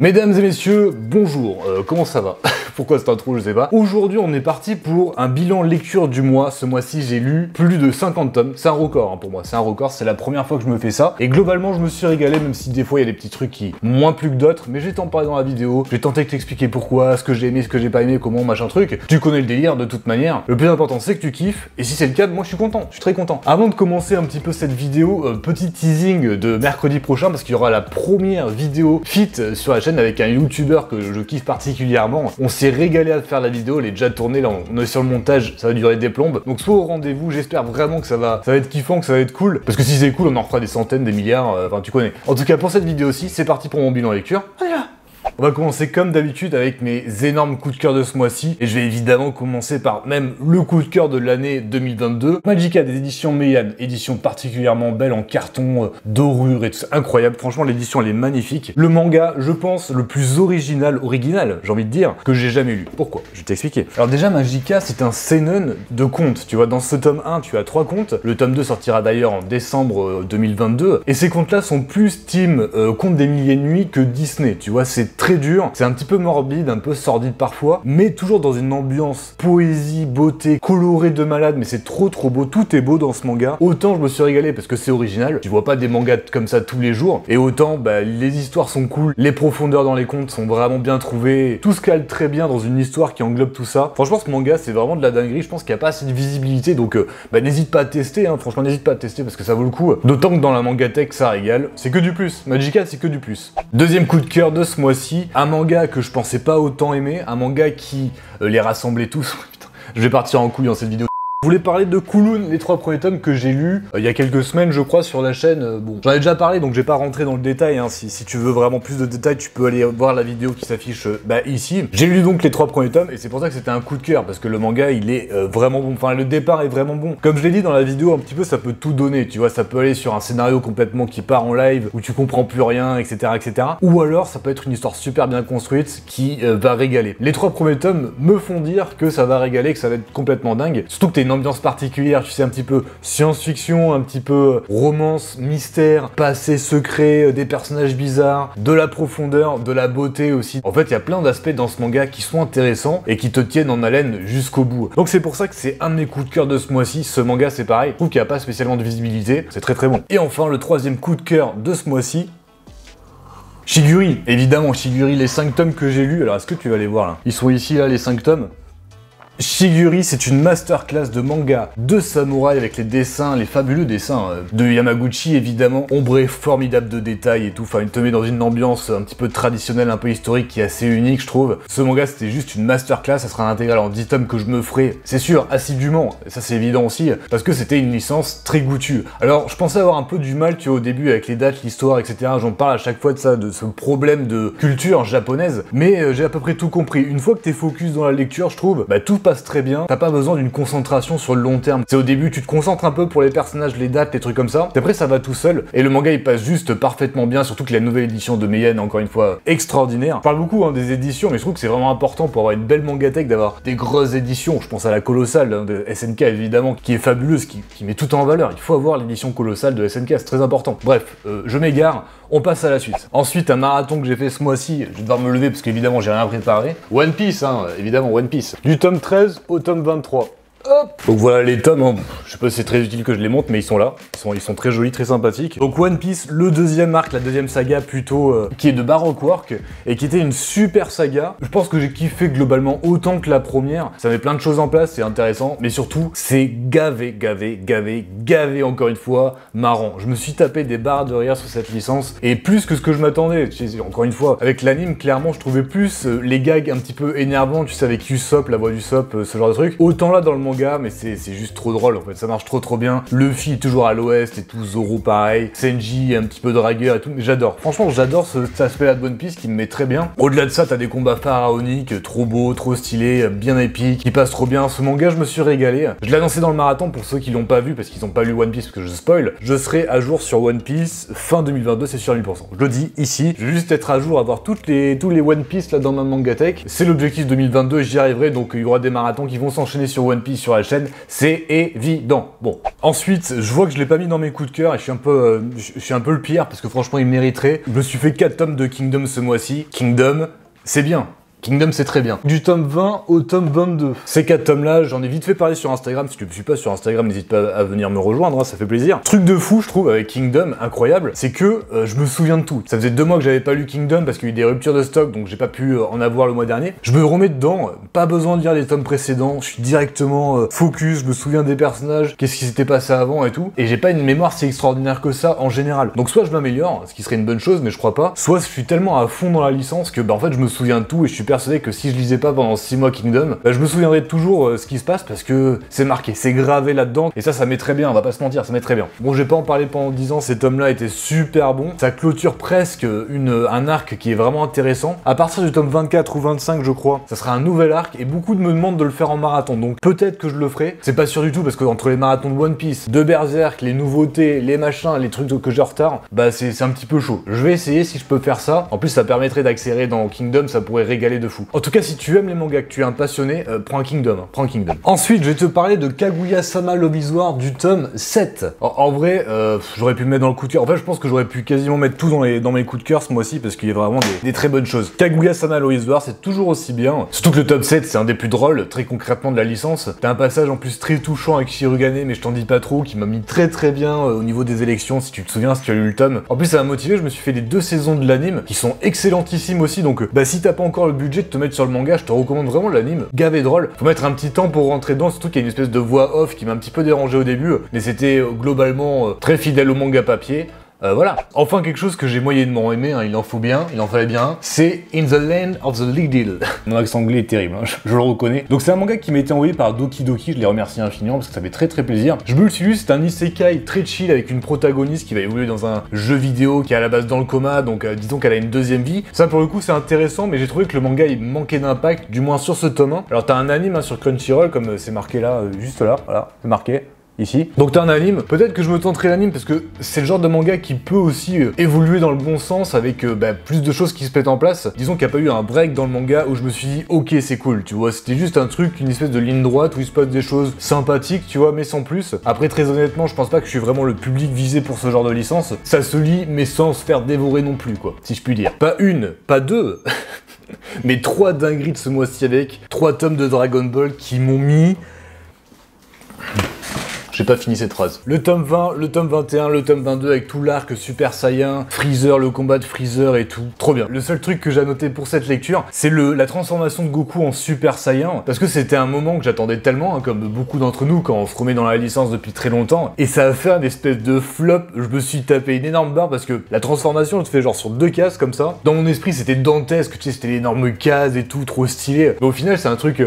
Mesdames et messieurs, bonjour, comment ça va? Pourquoi cette intro, je sais pas. Aujourd'hui, on est parti pour un bilan lecture du mois. Ce mois-ci, j'ai lu plus de 50 tomes. C'est un record pour moi, c'est un record, c'est la première fois que je me fais ça. Et globalement, je me suis régalé, même si des fois, il y a des petits trucs qui moins plu que d'autres. Mais j'ai tenté dans la vidéo, j'ai tenté de t'expliquer pourquoi, ce que j'ai aimé, ce que j'ai pas aimé, comment, machin truc. Tu connais le délire de toute manière. Le plus important, c'est que tu kiffes. Et si c'est le cas, moi, je suis content, je suis très content. Avant de commencer un petit peu cette vidéo, petit teasing de mercredi prochain, parce qu'il y aura la première vidéo fit sur la chaîne avec un youtubeur que je kiffe particulièrement. On s'est régalé à faire la vidéo, elle est déjà tournée, là on est sur le montage, ça va durer des plombes. Donc sois au rendez-vous, j'espère vraiment que ça va être kiffant, que ça va être cool. Parce que si c'est cool, on en refera des centaines, des milliards, enfin tu connais. En tout cas pour cette vidéo-ci, c'est parti pour mon bilan lecture. Voilà. On va commencer comme d'habitude avec mes énormes coups de cœur de ce mois-ci. Et je vais évidemment commencer par même le coup de cœur de l'année 2022. Magica des éditions Meian, édition particulièrement belle en carton, dorure et tout ça. Incroyable, franchement l'édition elle est magnifique. Le manga, je pense, le plus original, j'ai envie de dire, que j'ai jamais lu. Pourquoi? Je vais t'expliquer. Alors déjà Magica c'est un seinen de contes. Tu vois, dans ce tome 1 tu as 3 contes. Le tome 2 sortira d'ailleurs en décembre 2022. Et ces contes-là sont plus team contes des milliers de nuits que Disney. Tu vois, c'est très dur, c'est un petit peu morbide, un peu sordide parfois, mais toujours dans une ambiance poésie, beauté, colorée de malade, mais c'est trop beau, tout est beau dans ce manga. Autant je me suis régalé parce que c'est original, tu vois pas des mangas comme ça tous les jours, et autant les histoires sont cool, les profondeurs dans les contes sont vraiment bien trouvées, tout se cale très bien dans une histoire qui englobe tout ça. Franchement ce manga c'est vraiment de la dinguerie, je pense qu'il n'y a pas assez de visibilité, donc n'hésite pas à tester, franchement n'hésite pas à tester parce que ça vaut le coup, d'autant que dans la mangatech ça régale, c'est que du plus, Magica c'est que du plus. Deuxième coup de cœur de ce mois-ci, un manga que je pensais pas autant aimer, un manga qui les rassemblait tous. Putain, je vais partir en couille dans cette vidéo. Je voulais parler de Kunlun, les 3 premiers tomes que j'ai lus il y a quelques semaines, je crois, sur la chaîne. Bon, j'en ai déjà parlé, donc je vais pas rentrer dans le détail. Si tu veux vraiment plus de détails, tu peux aller voir la vidéo qui s'affiche ici. J'ai lu donc les 3 premiers tomes, et c'est pour ça que c'était un coup de cœur, parce que le manga, il est vraiment bon. Enfin, le départ est vraiment bon. Comme je l'ai dit dans la vidéo, un petit peu, ça peut tout donner. Tu vois, ça peut aller sur un scénario complètement qui part en live, où tu comprends plus rien, etc., etc. Ou alors, ça peut être une histoire super bien construite qui va régaler. Les 3 premiers tomes me font dire que ça va régaler, que ça va être complètement dingue. Surtout que t'as une ambiance particulière, tu sais, un petit peu science-fiction, un petit peu romance, mystère, passé secret, des personnages bizarres, de la profondeur, de la beauté aussi. En fait, il y a plein d'aspects dans ce manga qui sont intéressants et qui te tiennent en haleine jusqu'au bout. Donc c'est pour ça que c'est un de mes coups de cœur de ce mois-ci. Ce manga, c'est pareil. Je trouve qu'il n'y a pas spécialement de visibilité. C'est très bon. Et enfin, le 3e coup de cœur de ce mois-ci, Shiguri. Évidemment, Shiguri, les 5 tomes que j'ai lus. Alors, est-ce que tu vas les voir là? Ils sont ici, là, les 5 tomes. Shiguri, c'est une masterclass de manga de samouraï avec les dessins, les fabuleux dessins de Yamaguchi évidemment, ombré, formidable de détails et tout, enfin il te met dans une ambiance un petit peu traditionnelle, un peu historique qui est assez unique je trouve. Ce manga c'était juste une masterclass, ça sera un intégral en 10 tomes que je me ferai, c'est sûr, assidûment, et ça c'est évident aussi, parce que c'était une licence très goûtue. Alors je pensais avoir un peu du mal tu vois au début avec les dates, l'histoire, etc. J'en parle à chaque fois de ça, de ce problème de culture japonaise, mais j'ai à peu près tout compris. Une fois que t'es focus dans la lecture, je trouve, tout passe très bien, t'as pas besoin d'une concentration sur le long terme. C'est au début, tu te concentres un peu pour les personnages, les dates, les trucs comme ça, et après ça va tout seul, et le manga il passe juste parfaitement bien, surtout que la nouvelle édition de Meian, encore une fois, extraordinaire. Je parle beaucoup des éditions, mais je trouve que c'est vraiment important pour avoir une belle mangatech d'avoir des grosses éditions. Je pense à la Colossale de SNK évidemment, qui est fabuleuse, qui met tout en valeur. Il faut avoir l'édition Colossale de SNK, c'est très important. Bref, je m'égare, on passe à la suite. Ensuite, un marathon que j'ai fait ce mois-ci, je vais devoir me lever parce qu'évidemment j'ai rien préparé. One Piece, évidemment One Piece. Du tome 13 au tome 23. Hop. Donc voilà les tomes, je sais pas si c'est très utile que je les montre, mais ils sont là, ils sont très jolis, très sympathiques. Donc One Piece, le deuxième arc, la deuxième saga plutôt, qui est de Baroque Work, et qui était une super saga. Je pense que j'ai kiffé globalement autant que la première, ça met plein de choses en place, c'est intéressant, mais surtout, c'est gavé, encore une fois, marrant. Je me suis tapé des barres de rire sur cette licence, et plus que ce que je m'attendais, encore une fois, avec l'anime, clairement, je trouvais plus les gags un petit peu énervants, tu sais, avec Usopp, la voix d'Usopp, ce genre de truc. Autant là, dans le manga, mais c'est juste trop drôle en fait, ça marche trop bien. Luffy est toujours à l'ouest et tout, Zoro pareil, Senji un petit peu dragueur et tout, mais j'adore. Franchement, j'adore cet aspect-là de One Piece qui me met très bien. Au-delà de ça, t'as des combats pharaoniques, trop beaux, trop stylés, bien épiques, qui passent trop bien. Ce manga, je me suis régalé. Je l'ai annoncé dans le marathon pour ceux qui l'ont pas vu parce qu'ils ont pas lu One Piece parce que je spoil. Je serai à jour sur One Piece fin 2022, c'est sûr 1000%. Je le dis ici, je vais juste être à jour, avoir tous les One Piece là dans ma mangatech. C'est l'objectif 2022 et j'y arriverai, donc il y aura des marathons qui vont s'enchaîner sur One Piece sur la chaîne, c'est évident. Bon, ensuite, je vois que je l'ai pas mis dans mes coups de cœur et je suis un peu le pire parce que franchement, il mériterait. Je me suis fait 4 tomes de Kingdom ce mois-ci. Kingdom, c'est bien. Kingdom, c'est très bien. Du tome 20 au tome 22. Ces 4 tomes-là, j'en ai vite fait parler sur Instagram. Si tu ne me suis pas sur Instagram, n'hésite pas à venir me rejoindre, hein, ça fait plaisir. Truc de fou, je trouve, avec Kingdom, incroyable, c'est que je me souviens de tout. Ça faisait 2 mois que j'avais pas lu Kingdom parce qu'il y a eu des ruptures de stock, donc j'ai pas pu en avoir le mois dernier. Je me remets dedans, pas besoin de lire les tomes précédents, je suis directement focus, je me souviens des personnages, qu'est-ce qui s'était passé avant et tout. Et j'ai pas une mémoire si extraordinaire que ça en général. Donc soit je m'améliore, ce qui serait une bonne chose, mais je crois pas. Soit je suis tellement à fond dans la licence que en fait je me souviens de tout et je suis persuadé que si je lisais pas pendant 6 mois Kingdom, je me souviendrai toujours ce qui se passe parce que c'est marqué, c'est gravé là-dedans et ça met très bien, on va pas se mentir, ça met très bien. Bon, je vais pas en parler pendant 10 ans, ces tomes-là étaient super bons, ça clôture presque un arc qui est vraiment intéressant. À partir du tome 24 ou 25 je crois, ça sera un nouvel arc et beaucoup me demandent de le faire en marathon, donc peut-être que je le ferai, c'est pas sûr du tout parce que entre les marathons de One Piece, de Berserk, les nouveautés, les machins, les trucs que j'ai en retard, c'est un petit peu chaud. Je vais essayer si je peux faire ça, en plus ça permettrait d'accélérer dans Kingdom, ça pourrait régaler de fou. En tout cas, si tu aimes les mangas, que tu es un passionné, prends un Kingdom, prends un Kingdom. Ensuite, je vais te parler de Kaguya-sama Love is War du tome 7. En vrai, j'aurais pu me mettre dans le coup de cœur. En fait, je pense que j'aurais pu quasiment mettre tout dans mes coups de cœur ce mois-ci parce qu'il y a vraiment des très bonnes choses. Kaguya-sama Love is War, c'est toujours aussi bien. Surtout que le tome 7, c'est un des plus drôles, très concrètement, de la licence. T'as un passage en plus très touchant avec Shirogane, mais je t'en dis pas trop, qui m'a mis très bien au niveau des élections, si tu te souviens, si tu as lu le tome. En plus, ça m'a motivé, je me suis fait les 2 saisons de l'anime, qui sont excellentissimes aussi, donc si t'as pas encore le budget de te mettre sur le manga, je te recommande vraiment l'anime, gavé drôle. Faut mettre un petit temps pour rentrer dedans, surtout qu'il y a une espèce de voix off qui m'a un petit peu dérangé au début, mais c'était globalement très fidèle au manga papier. Voilà. Enfin, quelque chose que j'ai moyennement aimé, hein, il en fallait bien un, c'est In the Land of the Liddle. Mon accent anglais est terrible, hein, je le reconnais. Donc c'est un manga qui m'a été envoyé par Doki Doki, je les remercie infiniment parce que ça fait très plaisir. Je me le suis lu, c'est un isekai très chill avec une protagoniste qui va évoluer dans un jeu vidéo qui est à la base dans le coma, donc disons qu'elle a une deuxième vie. Ça pour le coup c'est intéressant, mais j'ai trouvé que le manga il manquait d'impact, du moins sur ce tome 1. Alors t'as un anime sur Crunchyroll, comme c'est marqué là, juste là, voilà, c'est marqué. Ici. Donc t'as un anime, peut-être que je me tenterai l'anime parce que c'est le genre de manga qui peut aussi évoluer dans le bon sens avec plus de choses qui se mettent en place. Disons qu'il n'y a pas eu un break dans le manga où je me suis dit ok c'est cool, tu vois, c'était juste un truc, une espèce de ligne droite où il se passe des choses sympathiques, tu vois, mais sans plus. Après très honnêtement, je pense pas que je suis vraiment le public visé pour ce genre de licence. Ça se lit mais sans se faire dévorer non plus quoi, si je puis dire. Pas une, pas deux, mais 3 dingueries de ce mois-ci avec 3 tomes de Dragon Ball qui m'ont mis... J'ai pas fini cette phrase. Le tome 20, le tome 21, le tome 22 avec tout l'arc Super Saiyan, Freezer, le combat de Freezer et tout. Trop bien. Le seul truc que j'ai noté pour cette lecture, c'est la transformation de Goku en Super Saiyan. Parce que c'était un moment que j'attendais tellement, hein, comme beaucoup d'entre nous quand on se remet dans la licence depuis très longtemps. Et ça a fait un espèce de flop. Je me suis tapé une énorme barre parce que la transformation, elle se fait genre sur 2 cases comme ça. Dans mon esprit, c'était dantesque, tu sais, c'était l'énorme case et tout, trop stylé. Mais au final, c'est un truc...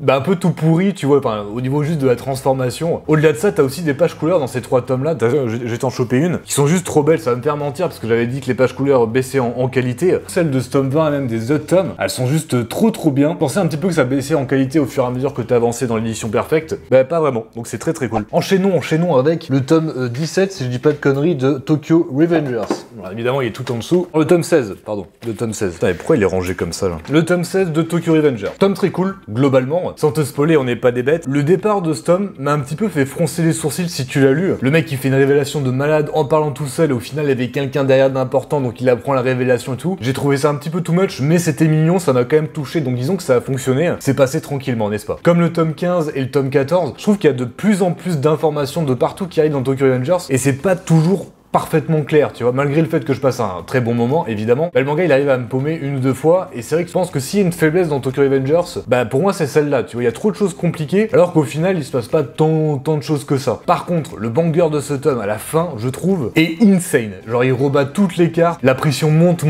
un peu tout pourri, tu vois, au niveau juste de la transformation. Au-delà de ça, t'as aussi des pages couleurs dans ces 3 tomes-là. Je vais t'en choper une, qui sont juste trop belles. Ça va me faire mentir, parce que j'avais dit que les pages couleurs baissaient en qualité. Celles de ce tome 20 et même des autres tomes, elles sont juste trop bien. Je pensais un petit peu que ça baissait en qualité au fur et à mesure que t'avançais dans l'édition perfecte. Pas vraiment, donc c'est très cool. Enchaînons avec le tome 17, si je dis pas de conneries, de Tokyo Revengers. Alors, évidemment, il est tout en dessous. Le tome 16, pardon. Le tome 16. Putain, mais pourquoi il est rangé comme ça, là? Le tome 16 de Tokyo Revengers. Tome très cool, globalement. Sans te spoiler, on n'est pas des bêtes. Le départ de ce tome m'a un petit peu fait froncer les sourcils si tu l'as lu. Le mec il fait une révélation de malade en parlant tout seul et au final il y avait quelqu'un derrière d'important donc il apprend la révélation et tout. J'ai trouvé ça un petit peu too much mais c'était mignon, ça m'a quand même touché donc disons que ça a fonctionné. C'est passé tranquillement, n'est-ce pas? Comme le tome 15 et le tome 14, je trouve qu'il y a de plus en plus d'informations de partout qui arrivent dans Tokyo Revengers et c'est pas toujours parfaitement clair, tu vois, malgré le fait que je passe un très bon moment, évidemment, le manga il arrive à me paumer 1 ou 2 fois, et c'est vrai que je pense que s'il y a une faiblesse dans Tokyo Revengers, pour moi c'est celle-là, tu vois, il y a trop de choses compliquées, alors qu'au final il se passe pas tant de choses que ça. Par contre, le banger de ce tome à la fin, je trouve, est insane, genre il rebat toutes les cartes, la pression monte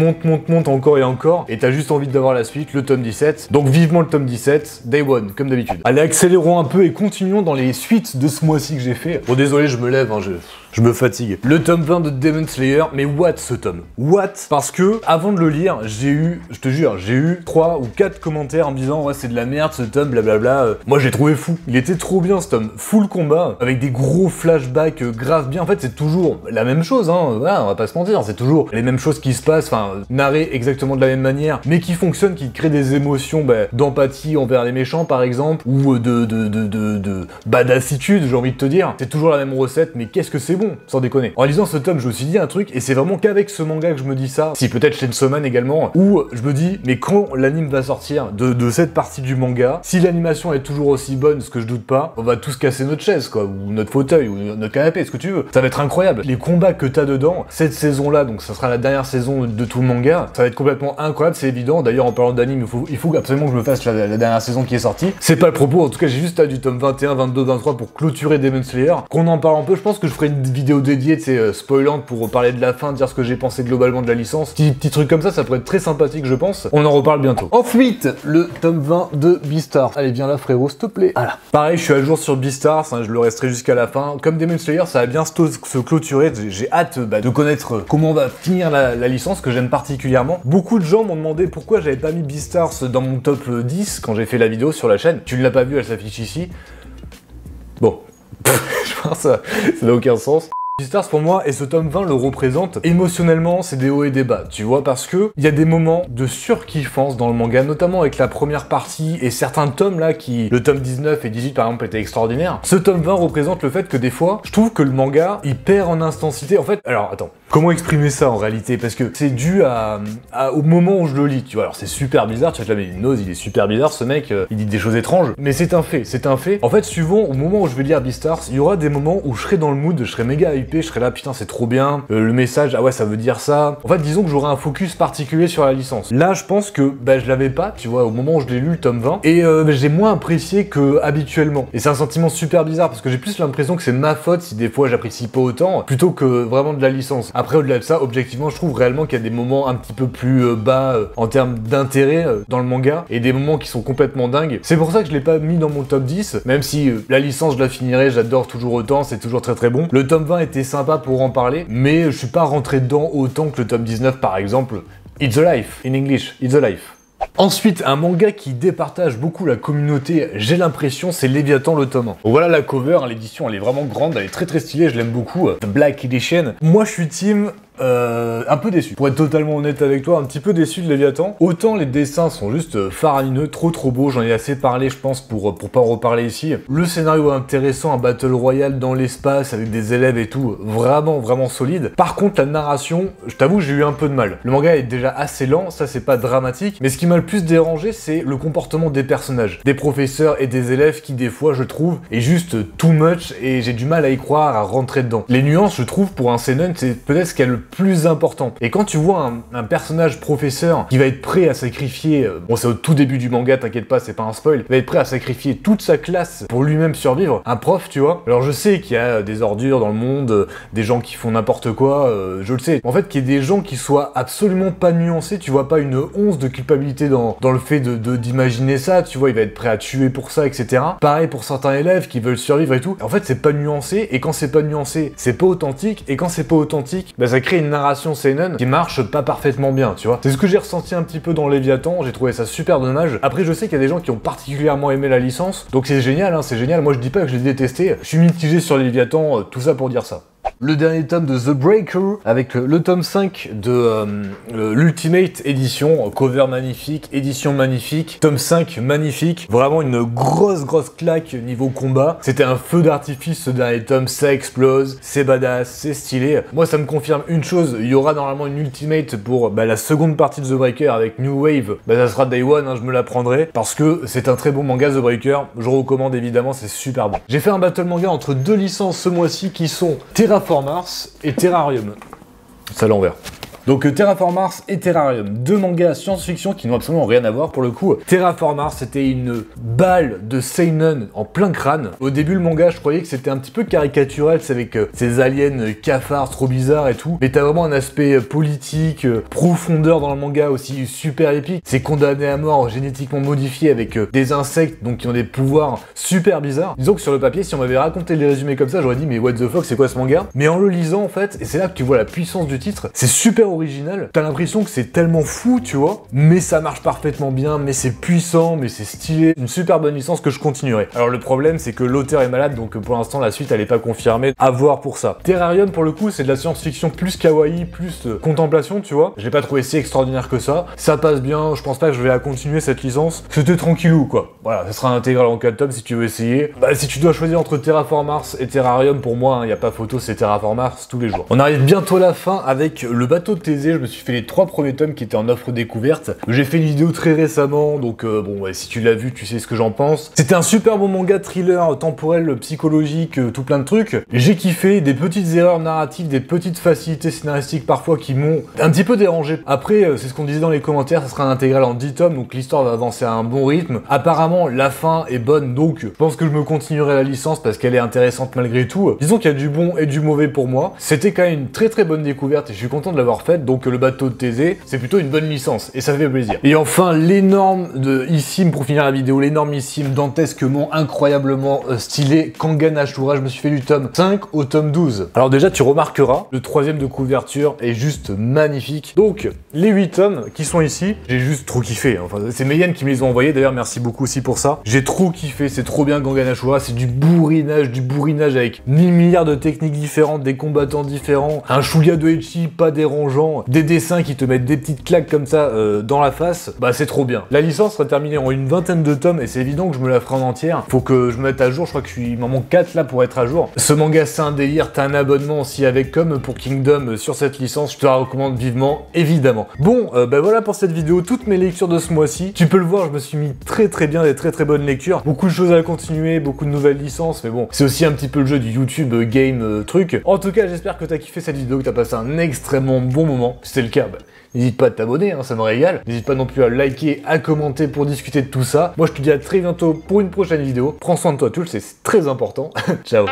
encore et encore, et t'as juste envie d'avoir la suite, le tome 17, donc vivement le tome 17, Day One, comme d'habitude. Allez, accélérons un peu et continuons dans les suites de ce mois-ci que j'ai fait. Bon désolé, je me lève, hein, Je me fatigue. Le tome 20 de Demon Slayer, mais what ce tome? What? Parce que, avant de le lire, j'ai eu, je te jure, j'ai eu 3 ou 4 commentaires en me disant ouais c'est de la merde ce tome, blablabla. Moi j'ai trouvé fou. Il était trop bien ce tome. Full combat, avec des gros flashbacks grave bien. En fait c'est toujours la même chose, hein. Voilà, on va pas se mentir, c'est toujours les mêmes choses qui se passent, enfin, narrées exactement de la même manière, mais qui fonctionnent, qui créent des émotions d'empathie envers les méchants par exemple, ou de badassitude, j'ai envie de te dire. C'est toujours la même recette, mais qu'est-ce que c'est bon, sans déconner. En lisant ce tome, je me suis dit un truc, et c'est vraiment qu'avec ce manga que je me dis ça, si peut-être Chainsaw Man également, où je me dis, mais quand l'anime va sortir de cette partie du manga, si l'animation est toujours aussi bonne, ce que je doute pas, on va tous casser notre chaise, quoi, ou notre fauteuil, ou notre canapé, ce que tu veux. Ça va être incroyable. Les combats que t'as dedans, cette saison-là, donc ça sera la dernière saison de tout le manga, ça va être complètement incroyable, c'est évident. D'ailleurs, en parlant d'anime, il faut absolument que je me fasse la dernière saison qui est sortie. C'est pas le propos, en tout cas, j'ai juste hâte du tome 21, 22, 23 pour clôturer Demon Slayer. Qu'on en parle un peu, je pense que je ferai une vidéo dédiée, tu sais, spoilante pour parler de la fin, dire ce que j'ai pensé globalement de la licence. Petit truc comme ça pourrait être très sympathique, je pense. On en reparle bientôt. Ensuite, le tome 20 de Beastars. Allez, viens là, frérot, s'il te plaît. Voilà. Pareil, je suis à jour sur Beastars, hein, je le resterai jusqu'à la fin. Comme Demon Slayer, ça va bien se clôturer. J'ai hâte de connaître comment on va finir la licence, que j'aime particulièrement. Beaucoup de gens m'ont demandé pourquoi j'avais pas mis Beastars dans mon top 10 quand j'ai fait la vidéo sur la chaîne. Tu ne l'as pas vu, elle s'affiche ici. Bon. Je pense que ça n'a aucun sens. Beastars pour moi, et ce tome 20 le représente, émotionnellement c'est des hauts et des bas, tu vois, parce que il y a des moments de surkiffance dans le manga, notamment avec la première partie et certains tomes là le tome 19 et 18 par exemple étaient extraordinaires. Ce tome 20 représente le fait que des fois, je trouve que le manga, il perd en intensité, en fait, alors attends, comment exprimer ça en réalité? Parce que c'est dû au moment où je le lis, tu vois, alors c'est super bizarre, tu vas te la mettre une nose, il est super bizarre ce mec, il dit des choses étranges, mais c'est un fait, c'est un fait. En fait, suivant au moment où je vais lire Beastars, il y aura des moments où je serai dans le mood, je serai méga hypé, je serai là, putain c'est trop bien, le message, ah ouais ça veut dire ça. En fait disons que j'aurai un focus particulier sur la licence. Là je pense que je l'avais pas, tu vois, au moment où je l'ai lu le tome 20, et j'ai moins apprécié que habituellement. Et c'est un sentiment super bizarre parce que j'ai plus l'impression que c'est ma faute si des fois j'apprécie pas autant, plutôt que vraiment de la licence. Après au-delà de ça, objectivement je trouve réellement qu'il y a des moments un petit peu plus bas en termes d'intérêt dans le manga, et des moments qui sont complètement dingues. C'est pour ça que je l'ai pas mis dans mon top 10, même si la licence je la finirai, j'adore toujours autant, c'est toujours très très bon. Le tome 20 était sympa pour en parler, mais je suis pas rentré dedans autant que le tome 19 par exemple. It's a life, in English, it's a life. Ensuite, un manga qui départage beaucoup la communauté, j'ai l'impression, c'est Léviathan le tome 1. Donc voilà la cover, l'édition elle est vraiment grande, elle est très très stylée, je l'aime beaucoup. The Black Edition. Moi je suis team un peu déçu. Pour être totalement honnête avec toi, un petit peu déçu de Léviathan. Autant les dessins sont juste faramineux, trop beaux, j'en ai assez parlé je pense pour pas en reparler ici. Le scénario est intéressant, un battle royal dans l'espace avec des élèves et tout, vraiment solide. Par contre la narration, je t'avoue j'ai eu un peu de mal. Le manga est déjà assez lent, ça c'est pas dramatique, mais ce qui m'a le plus dérangé c'est le comportement des personnages, des professeurs et des élèves qui des fois je trouve est juste too much et j'ai du mal à y croire, à rentrer dedans. Les nuances je trouve pour un seinen c'est peut-être ce qu'il y a le plus important. Et quand tu vois un personnage professeur qui va être prêt à sacrifier, bon c'est au tout début du manga, t'inquiète pas, c'est pas un spoil, il va être prêt à sacrifier toute sa classe pour lui-même survivre, un prof, tu vois. Alors je sais qu'il y a des ordures dans le monde, des gens qui font n'importe quoi, je le sais. En fait, qu'il y ait des gens qui soient absolument pas nuancés, tu vois pas une once de culpabilité dans le fait d'imaginer ça, tu vois, il va être prêt à tuer pour ça, etc. Pareil pour certains élèves qui veulent survivre et tout. En fait, c'est pas nuancé, et quand c'est pas nuancé, c'est pas authentique, et quand c'est pas authentique, ça crée une narration seinen qui marche pas parfaitement bien, tu vois. C'est ce que j'ai ressenti un petit peu dans Léviathan, j'ai trouvé ça super dommage. Après, je sais qu'il y a des gens qui ont particulièrement aimé la licence, donc c'est génial, hein, c'est génial. Moi, je dis pas que je l'ai détesté, je suis mitigé sur Léviathan, tout ça pour dire ça. Le dernier tome de The Breaker, avec le tome 5 de l'Ultimate Edition, cover magnifique, édition magnifique, tome 5 magnifique, vraiment une grosse claque niveau combat. C'était un feu d'artifice ce dernier tome, ça explose, c'est badass, c'est stylé. Moi ça me confirme une chose, il y aura normalement une Ultimate pour la seconde partie de The Breaker avec New Wave, ça sera Day One, hein, je me la prendrai, parce que c'est un très bon manga The Breaker, je recommande évidemment, c'est super bon. J'ai fait un battle manga entre deux licences ce mois-ci qui sont Terraform Mars et Terrarium. C'est à l'envers. Donc Terraform Mars et Terrarium, deux mangas science-fiction qui n'ont absolument rien à voir pour le coup. Terraform Mars, c'était une balle de seinen en plein crâne. Au début, le manga, je croyais que c'était un petit peu caricatural, c'est avec ces aliens cafards trop bizarres et tout. Mais t'as vraiment un aspect politique, profondeur dans le manga aussi super épique. C'est condamné à mort, génétiquement modifié avec des insectes donc qui ont des pouvoirs super bizarres. Disons que sur le papier, si on m'avait raconté les résumés comme ça, j'aurais dit mais what the fuck, c'est quoi ce manga? Mais en le lisant en fait, et c'est là que tu vois la puissance du titre, c'est super original. T'as l'impression que c'est tellement fou, tu vois, mais ça marche parfaitement bien, mais c'est puissant, mais c'est stylé. Une super bonne licence que je continuerai. Alors le problème, c'est que l'auteur est malade, donc pour l'instant la suite elle est pas confirmée. À voir pour ça. Terrarium pour le coup, c'est de la science-fiction plus kawaii, plus contemplation, tu vois. J'ai pas trouvé si extraordinaire que ça. Ça passe bien, je pense pas que je vais la continuer cette licence. C'était tranquillou quoi. Voilà, ça sera intégral en 4 tomes si tu veux essayer. Bah si tu dois choisir entre Terraform Mars et Terrarium, pour moi, il n'y a pas photo, c'est Terraform Mars tous les jours. On arrive bientôt à la fin avec le bateau de Thésée. Je me suis fait les 3 premiers tomes qui étaient en offre découverte. J'ai fait une vidéo très récemment, donc bon, ouais, si tu l'as vu, tu sais ce que j'en pense. C'était un super bon manga thriller temporel, psychologique, tout plein de trucs. J'ai kiffé, des petites erreurs narratives, des petites facilités scénaristiques parfois qui m'ont un petit peu dérangé. Après, c'est ce qu'on disait dans les commentaires, ça sera un intégral en 10 tomes, donc l'histoire va avancer à un bon rythme. Apparemment, la fin est bonne, donc je pense que je me continuerai la licence parce qu'elle est intéressante malgré tout. Disons qu'il y a du bon et du mauvais pour moi. C'était quand même une très très bonne découverte et je suis content de l'avoir faite, donc le bateau de Thésée, c'est plutôt une bonne licence et ça fait plaisir. Et enfin, l'énorme issime pour finir la vidéo, l'énormissime, dantesquement, incroyablement stylé Kangan Ashura. Je me suis fait du tome 5 au tome 12. Alors déjà, tu remarqueras, le 3e de couverture est juste magnifique. Donc, les 8 tomes qui sont ici, j'ai juste trop kiffé. Enfin, c'est Meian qui me les a envoyés, d'ailleurs, merci beaucoup aussi pour ça. J'ai trop kiffé, c'est trop bien Kangan Ashura, c'est du bourrinage avec 1000 milliards de techniques différentes, des combattants différents, un Shuya de Ecchi pas dérangeant, des dessins qui te mettent des petites claques comme ça dans la face, bah c'est trop bien. La licence sera terminée en une vingtaine de tomes et c'est évident que je me la ferai en entière. Faut que je me mette à jour, je crois que il m'en manque 4 là pour être à jour. Ce manga c'est un délire, t'as un abonnement aussi avec comme pour Kingdom sur cette licence, je te la recommande vivement, évidemment. Bon, bah voilà pour cette vidéo, toutes mes lectures de ce mois-ci. Tu peux le voir, je me suis mis très bien, des très bonnes lectures. Beaucoup de choses à continuer, beaucoup de nouvelles licences, mais bon, c'est aussi un petit peu le jeu du YouTube game truc. En tout cas, j'espère que t'as kiffé cette vidéo, que t'as passé un extrêmement bon moment. Si c'est le cas, bah, n'hésite pas à t'abonner, hein, ça me régale. N'hésite pas non plus à liker, à commenter pour discuter de tout ça. Moi, je te dis à très bientôt pour une prochaine vidéo. Prends soin de toi, tu le sais, c'est très important. Ciao.